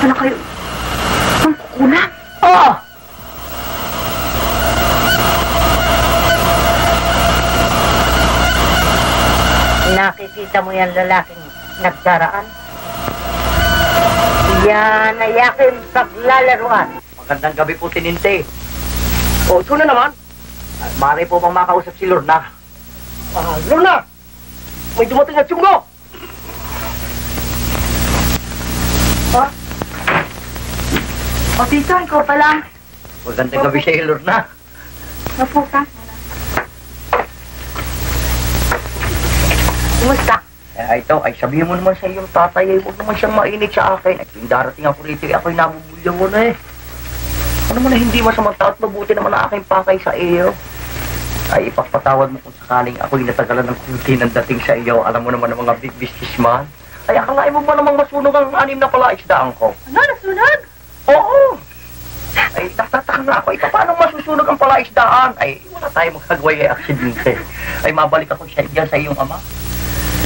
Pasensya na kayo. Ang kukulang. Oo! Nakikita mo yan lalaking nagdaraan? Yan ay aking paglalaruan. Magandang gabi po, Tininte. O, ito na naman. Maaari po bang makausap si Lorna? Lorna! May dumating na tiyunggo! Ha? O, tito, ikaw pa lang. Magandang gabi siya, Lorna. Napo ka. Kumusta? Ito, sabihin mo naman sa iyong tatay, huwag naman siyang mainit sa akin. Yung darating ako rito, ako'y nabubulyaw mo na eh. Ano mo na hindi masamang tao at mabuti naman ang aking pakay sa iyo. Ay, ipagpatawad mo kung sakaling ako'y natagalan ng kunti ng dating sa iyo. Alam mo naman ang mga big businessman. Ay, akalain mo ba namang masunog ang 6 na palaisdaan ko? Ano, nasunog? Oo! Ay, nagtataka na ako. Paano masusunog ang palaisdaan? Ay, wala tayong magkagaway ay aksidente. Ay, mabalik ako siya dyan sa iyong ama.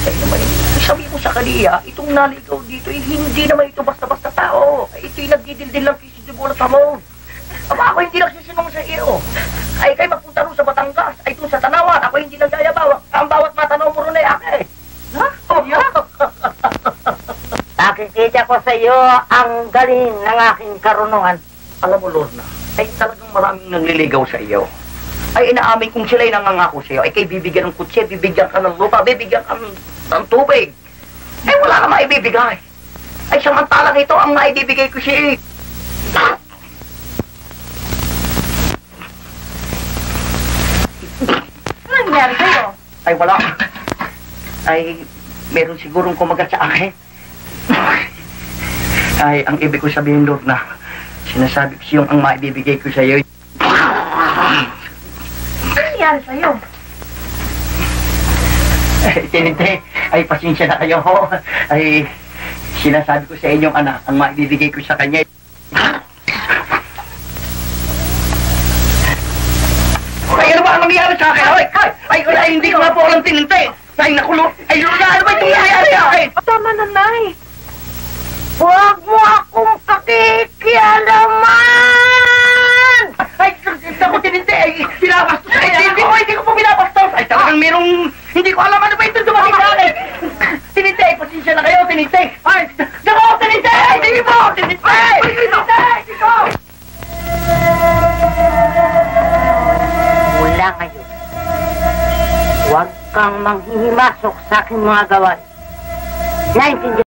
Ay, naman, sabi mo sa kaniya, itong naligaw dito, hindi naman ito basta-basta tao. Ay, ito'y nagdidildil lang kisis de bola tamon. Aba, ako hindi nagsisinong sa iyo. Ay, kayo magpunta rin sa Batangas. Ay, doon sa Tanawan. Ako hindi nagdayabawak. Ang bawat matanaw mo rin ay ake. Ha? Yeah. Nakikita ko sa iyo ang galing ng aking karunungan. Alam mo, Lorna, ay talagang maraming nangliligaw sa iyo. Ay, inaamin kung sila'y nangangako sa iyo. Ay, kayo bibigyan ng kutse, bibigyan ka ng lupa, bibigyan ka ng tubig. Ay, wala ka maibibigay. Ay, samantalang ito ang maibibigay ko siya. Ano nangyari sa'yo? Ay, wala. Ay, meron sigurong kumagat sa akin. Ay, ang ibig ko sabihin, Lorna, sinasabi ko siyang ang maibibigay ko sa iyo. Ano nangyari sa'yo? Ay, Tininte, ay, pasensya na kayo ho. Ay, sinasabi ko sa inyong anak, ang maibibigay ko sa kanya. Ay, ano ba ang nangyari sa akin? Ay, hindi ko nga po alam, Tininte. Ay, nakulo. Ay, Lorna, ano ba itong nangyari sa akin? Tama na, Nay. Huwag mo akong pakikialaman! Ay, ako, Tininte, ay, binabastos. Ay, hindi ko po binabastos. Ay, talagang merong, hindi ko alam ano ba ito dumating sa akin. Tininte, ay, pasensya na kayo, Tininte. Ay, dako, Tininte! Hindi mo, Tininte! Tininte! Dito! Mula ngayon, huwag kang manghihimasok sa aking mga gawain. Naintindihan?